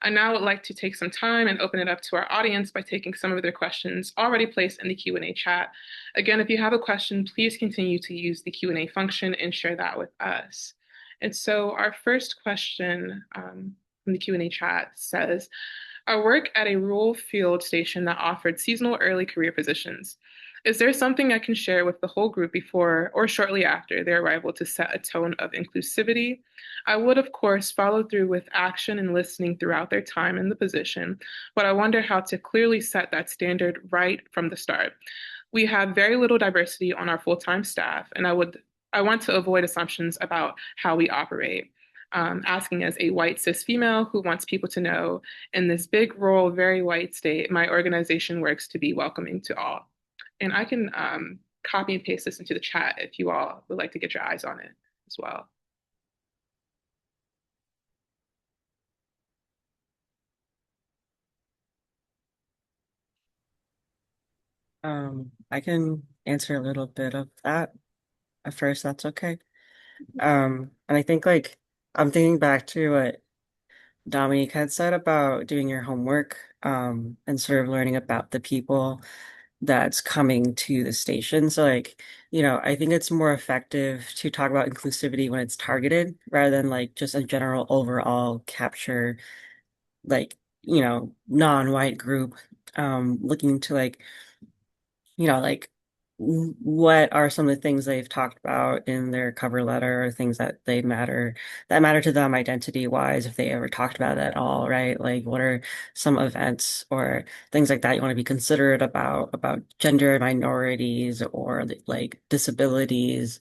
I now would like to take some time and open it up to our audience by taking some of their questions already placed in the Q&A chat. Again, if you have a question, please continue to use the Q&A function and share that with us. And so our first question from the Q&A chat says, I work at a rural field station that offered seasonal early career positions. Is there something I can share with the whole group before or shortly after their arrival to set a tone of inclusivity? I would, of course, follow through with action and listening throughout their time in the position, but I wonder how to clearly set that standard right from the start. We have very little diversity on our full-time staff, and I want to avoid assumptions about how we operate. Asking as a white cis female who wants people to know in this big, rural, very white state, my organization works to be welcoming to all. And I can copy and paste this into the chat if you all would like to get your eyes on it. as well. I can answer a little bit of that at first, that's okay. And I think like I'm thinking back to what Dominique had said about doing your homework, and sort of learning about the people that's coming to the station. So like, I think it's more effective to talk about inclusivity when it's targeted rather than like just a general overall capture, like, non-white group, looking to like, like what are some of the things they've talked about in their cover letter or things that matter to them identity wise, if they ever talked about it at all, right? Like what are some events or things like that you want to be considerate about gender minorities or like disabilities?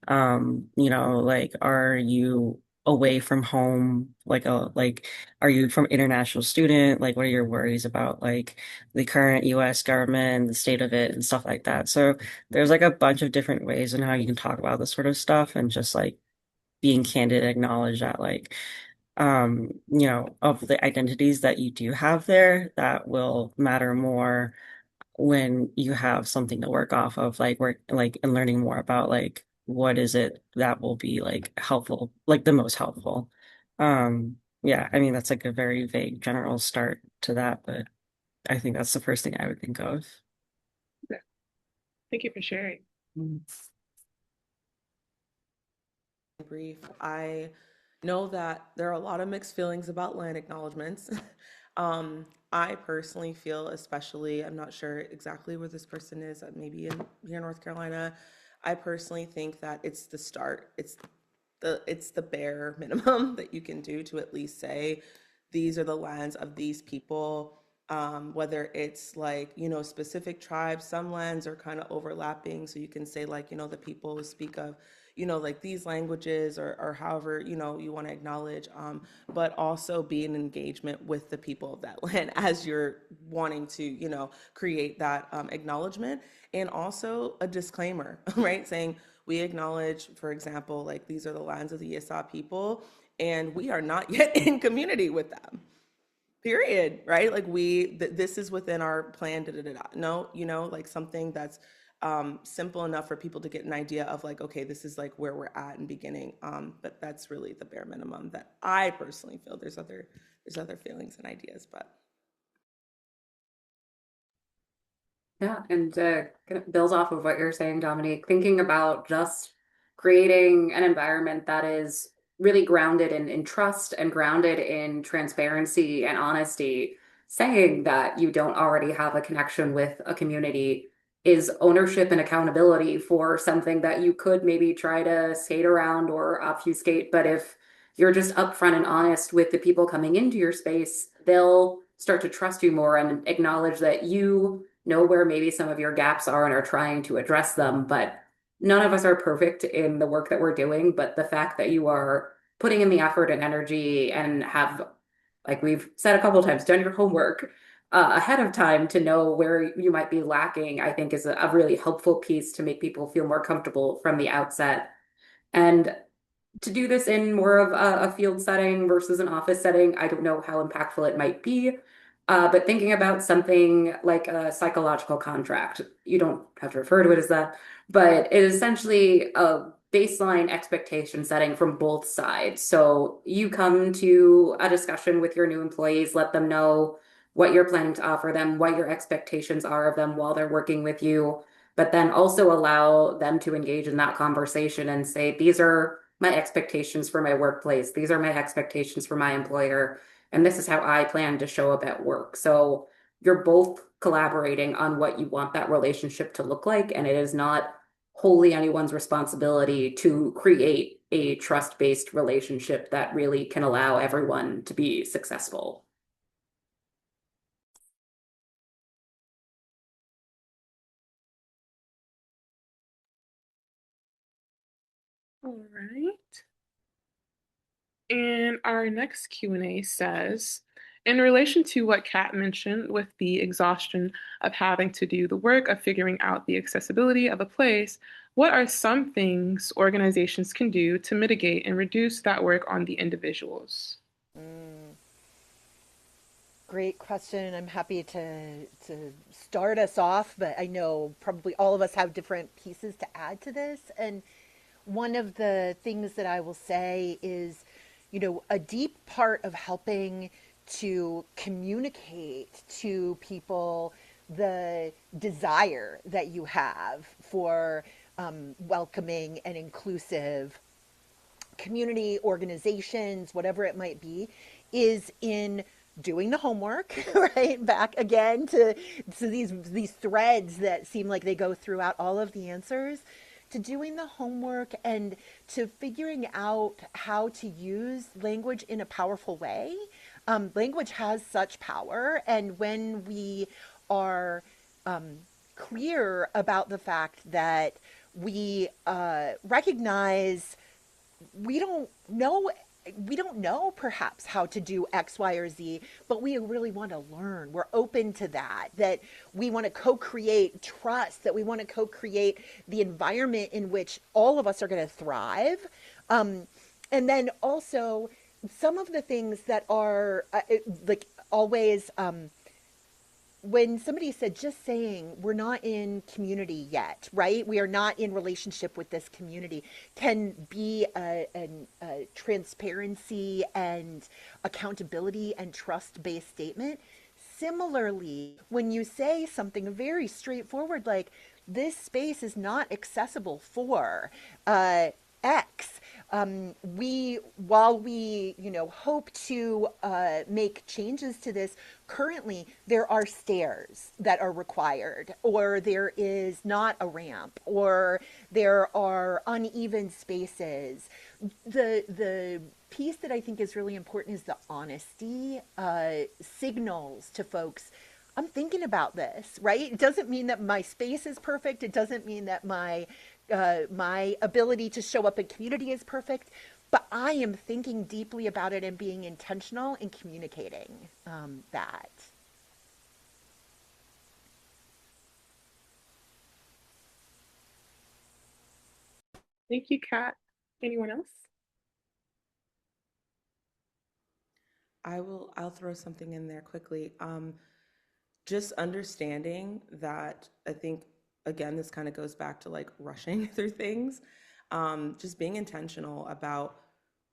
Like are you away from home? Like are you from international student? Like what are your worries about like the current US government, the state of it, and stuff like that. So there's like a bunch of different ways in how you can talk about this sort of stuff and just like being candid, acknowledge that like of the identities that you do have there that will matter more when you have something to work off of, like work like and learning more about like what is it that will be like helpful, like the most helpful. Yeah, I mean that's like a very vague general start to that, but I think that's the first thing I would think of. Yeah. Thank you for sharing. Mm. Brief. I know that there are a lot of mixed feelings about land acknowledgements. I personally feel, especially, I'm not sure exactly where this person is, maybe in here in North Carolina. I personally think that it's the start. It's the bare minimum that you can do to at least say these are the lands of these people. Whether it's like, specific tribes, some lands are kind of overlapping. So you can say like, the people who speak of, like these languages or however, you want to acknowledge, but also be in engagement with the people of that land as you're wanting to, create that acknowledgement. And also a disclaimer, right? Saying, we acknowledge, for example, like these are the lands of the Yasa people, and we are not yet in community with them. Period. Right? Like this is within our plan. Da, da, da, da. No, like something that's simple enough for people to get an idea of like, okay, this is like where we're at in beginning. But that's really the bare minimum that I personally feel. There's other feelings and ideas, but Yeah, and kind of builds off of what you're saying, Dominique, thinking about just creating an environment that is really grounded in trust and grounded in transparency and honesty, saying that you don't already have a connection with a community is ownership and accountability for something that you could maybe try to skate around or obfuscate. But if you're just upfront and honest with the people coming into your space, they'll start to trust you more and acknowledge that you know where maybe some of your gaps are and are trying to address them. But none of us are perfect in the work that we're doing. But the fact that you are putting in the effort and energy and have, like we've said a couple of times, done your homework ahead of time to know where you might be lacking, I think is a really helpful piece to make people feel more comfortable from the outset. And to do this in more of a field setting versus an office setting, I don't know how impactful it might be. But thinking about something like a psychological contract, you don't have to refer to it as that, but it is essentially a baseline expectation setting from both sides. So you come to a discussion with your new employees, let them know what you're planning to offer them, what your expectations are of them while they're working with you, but then also allow them to engage in that conversation and say, these are my expectations for my workplace. These are my expectations for my employer. And this is how I plan to show up at work. So you're both collaborating on what you want that relationship to look like. And it is not wholly anyone's responsibility to create a trust-based relationship that really can allow everyone to be successful. All right. And our next Q&A says, In relation to what Kat mentioned with the exhaustion of having to do the work of figuring out the accessibility of a place, what are some things organizations can do to mitigate and reduce that work on the individuals? Mm, great question. I'm happy to start us off, but I know probably all of us have different pieces to add to this. And one of the things that I will say is, a deep part of helping to communicate to people the desire that you have for welcoming and inclusive community organizations, whatever it might be, is in doing the homework, right? Back again to these threads that seem like they go throughout all of the answers, to doing the homework and to figuring out how to use language in a powerful way. Language has such power, and when we are clear about the fact that we recognize we don't know we don't know perhaps how to do X, Y, or Z, but we really want to learn. We're open to that we want to co-create trust, that we want to co-create the environment in which all of us are going to thrive. And then also some of the things that are like always when somebody said just saying we're not in community yet, right? We are not in relationship with this community can be a transparency and accountability and trust based statement. Similarly, when you say something very straightforward like this space is not accessible for X, while we hope to make changes to this, currently there are stairs that are required, or there is not a ramp, or there are uneven spaces. The piece that I think is really important is the honesty signals to folks. I'm thinking about this, right? It doesn't mean that my space is perfect. It doesn't mean that my ability to show up in community is perfect, but I am thinking deeply about it and being intentional in communicating that. Thank you, Kat. Anyone else? I'll throw something in there quickly. Just understanding that I think again this kind of goes back to like rushing through things. Just being intentional about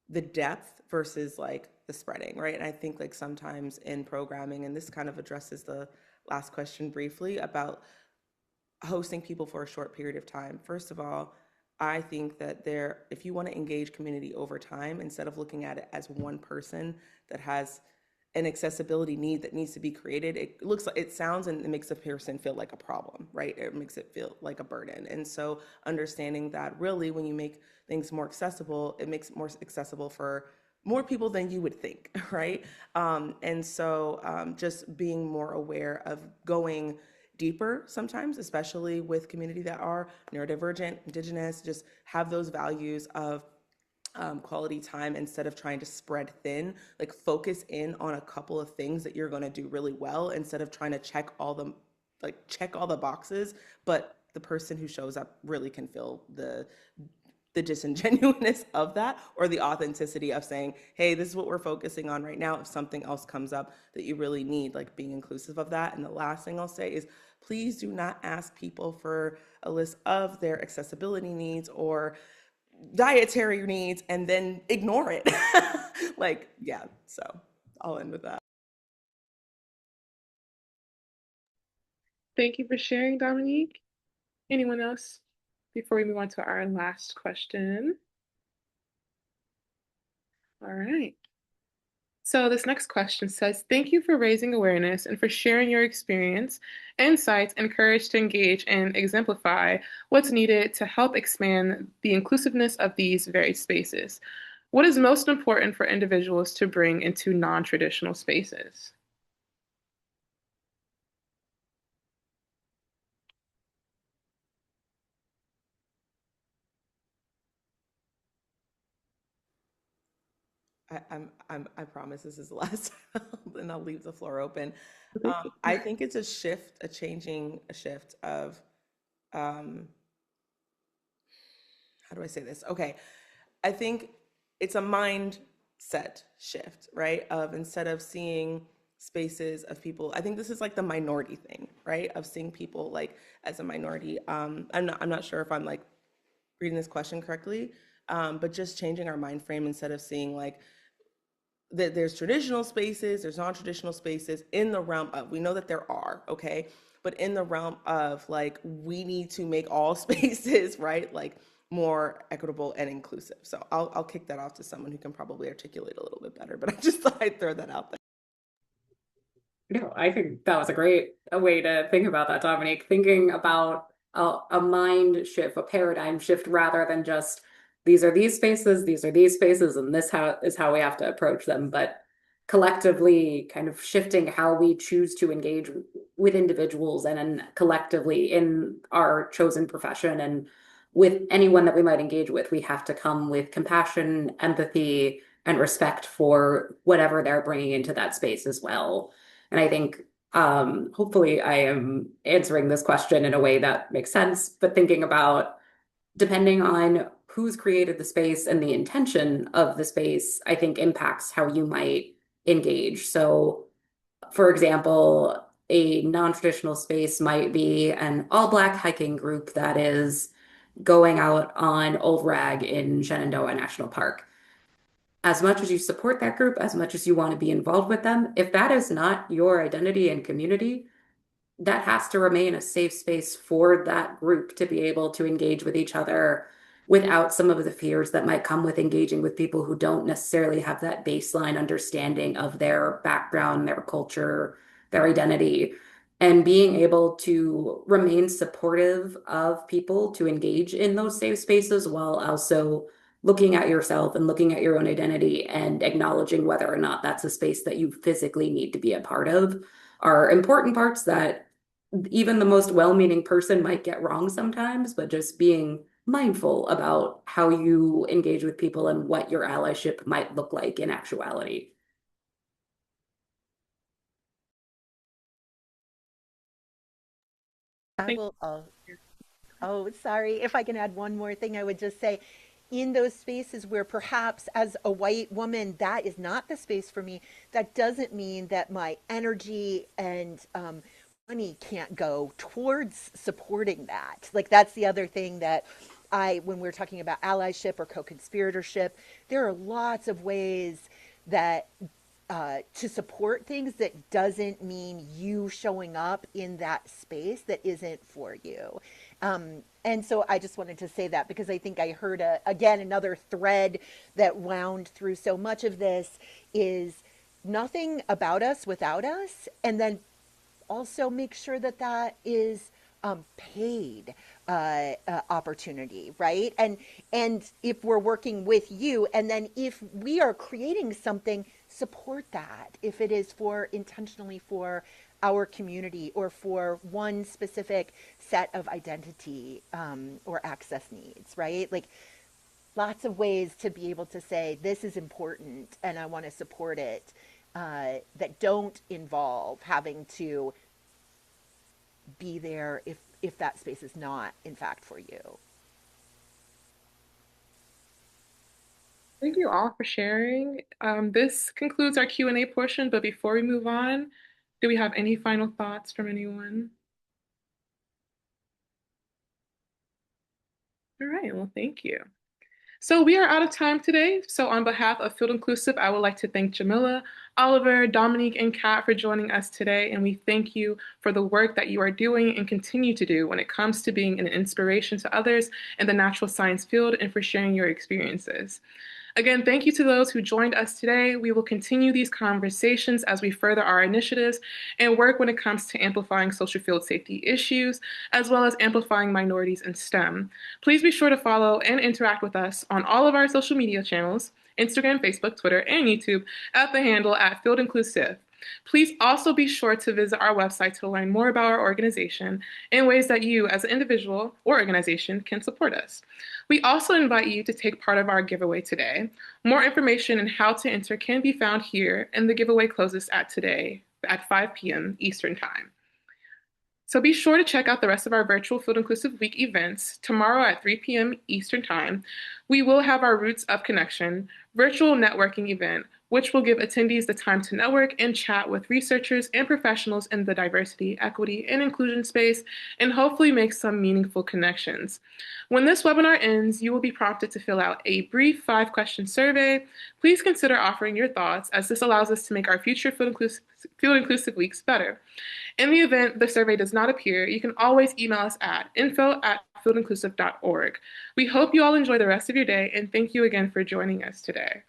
the depth versus like the spreading, right? And I think like sometimes in programming, and this kind of addresses the last question briefly about hosting people for a short period of time. First of all, I think that if you want to engage community over time, instead of looking at it as one person that has an accessibility need that needs to be created, it sounds and it makes a person feel like a problem, right? It makes it feel like a burden. And so understanding that really when you make things more accessible, it makes it more accessible for more people than you would think, right? And so just being more aware of going deeper sometimes, especially with community that are neurodivergent, indigenous, just have those values of quality time instead of trying to spread thin. Like focus in on a couple of things that you're going to do really well instead of trying to check all the boxes, but the person who shows up really can feel the disingenuousness of that, or the authenticity of saying, hey, this is what we're focusing on right now. If something else comes up that you really need, like being inclusive of that. And the last thing I'll say is please do not ask people for a list of their accessibility needs or dietary needs and then ignore it. Like, yeah, so I'll end with that. Thank you for sharing, Dominique. Anyone else before we move on to our last question? All right. So this next question says, thank you for raising awareness and for sharing your experience, insights, and courage to engage and exemplify what's needed to help expand the inclusiveness of these varied spaces. What is most important for individuals to bring into non-traditional spaces? I promise this is the last time, and I'll leave the floor open. Okay. I think it's a shift, a shift of, um, how do I say this? Okay, I think it's a mindset shift, right? Of instead of seeing spaces of people, I think this is like the minority thing, right? Of seeing people like as a minority. I'm not sure if I'm like reading this question correctly, but just changing our mind frame instead of seeing like that there's traditional spaces, there's non-traditional spaces in the realm of, we know that there are, okay? But in the realm of like, we need to make all spaces, right? Like more equitable and inclusive. So I'll kick that off to someone who can probably articulate a little bit better, but I just thought I'd throw that out there. No, I think that was a great way to think about that, Dominique. Thinking about a mind shift, a paradigm shift, rather than just these are these spaces, and this is how we have to approach them. But collectively, kind of shifting how we choose to engage with individuals and then collectively in our chosen profession and with anyone that we might engage with, we have to come with compassion, empathy, and respect for whatever they're bringing into that space as well. And I think hopefully I am answering this question in a way that makes sense, but thinking about depending on who's created the space and the intention of the space, I think impacts how you might engage. So, for example, a non-traditional space might be an all-black hiking group that is going out on Old Rag in Shenandoah National Park. As much as you support that group, as much as you want to be involved with them, if that is not your identity and community, that has to remain a safe space for that group to be able to engage with each other without some of the fears that might come with engaging with people who don't necessarily have that baseline understanding of their background, their culture, their identity. And being able to remain supportive of people to engage in those safe spaces while also looking at yourself and looking at your own identity and acknowledging whether or not that's a space that you physically need to be a part of are important parts that even the most well-meaning person might get wrong sometimes, but just being mindful about how you engage with people and what your allyship might look like in actuality. I will. Oh, sorry. If I can add one more thing, I would just say in those spaces where perhaps as a white woman, that is not the space for me, that doesn't mean that my energy and money can't go towards supporting that. Like, that's the other thing that when we're talking about allyship or co conspiratorship, there are lots of ways that to support things that doesn't mean you showing up in that space that isn't for you. And so I just wanted to say that because I think I heard again another thread that wound through so much of this is nothing about us without us, and then also make sure that that is paid opportunity, right? And if we're working with you, and then if we are creating something, support that. If it is for intentionally for our community or for one specific set of identity or access needs, right? Like lots of ways to be able to say this is important and I want to support it that don't involve having to be there if that space is not in fact for you. Thank you all for sharing. This concludes our Q&A portion, but before we move on, do we have any final thoughts from anyone? All right, well, thank you. So we are out of time today. So on behalf of Field Inclusive, I would like to thank Jamila, Oliver, Dominique, and Kat for joining us today. And we thank you for the work that you are doing and continue to do when it comes to being an inspiration to others in the natural science field and for sharing your experiences. Again, thank you to those who joined us today. We will continue these conversations as we further our initiatives and work when it comes to amplifying social field safety issues, as well as amplifying minorities in STEM. Please be sure to follow and interact with us on all of our social media channels, Instagram, Facebook, Twitter, and YouTube at the handle @Field Inclusive. Please also be sure to visit our website to learn more about our organization and ways that you, as an individual or organization, can support us. We also invite you to take part of our giveaway today. More information on how to enter can be found here, and the giveaway closes today at 5 p.m. Eastern Time. So be sure to check out the rest of our virtual Field Inclusive Week events tomorrow at 3 p.m. Eastern Time. We will have our Roots of Connection virtual networking event, which will give attendees the time to network and chat with researchers and professionals in the diversity, equity, and inclusion space, and hopefully make some meaningful connections. When this webinar ends, you will be prompted to fill out a brief 5-question survey. Please consider offering your thoughts, as this allows us to make our future Field Inclusive Weeks better. In the event the survey does not appear, you can always email us at info@fieldinclusive.org. We hope you all enjoy the rest of your day, and thank you again for joining us today.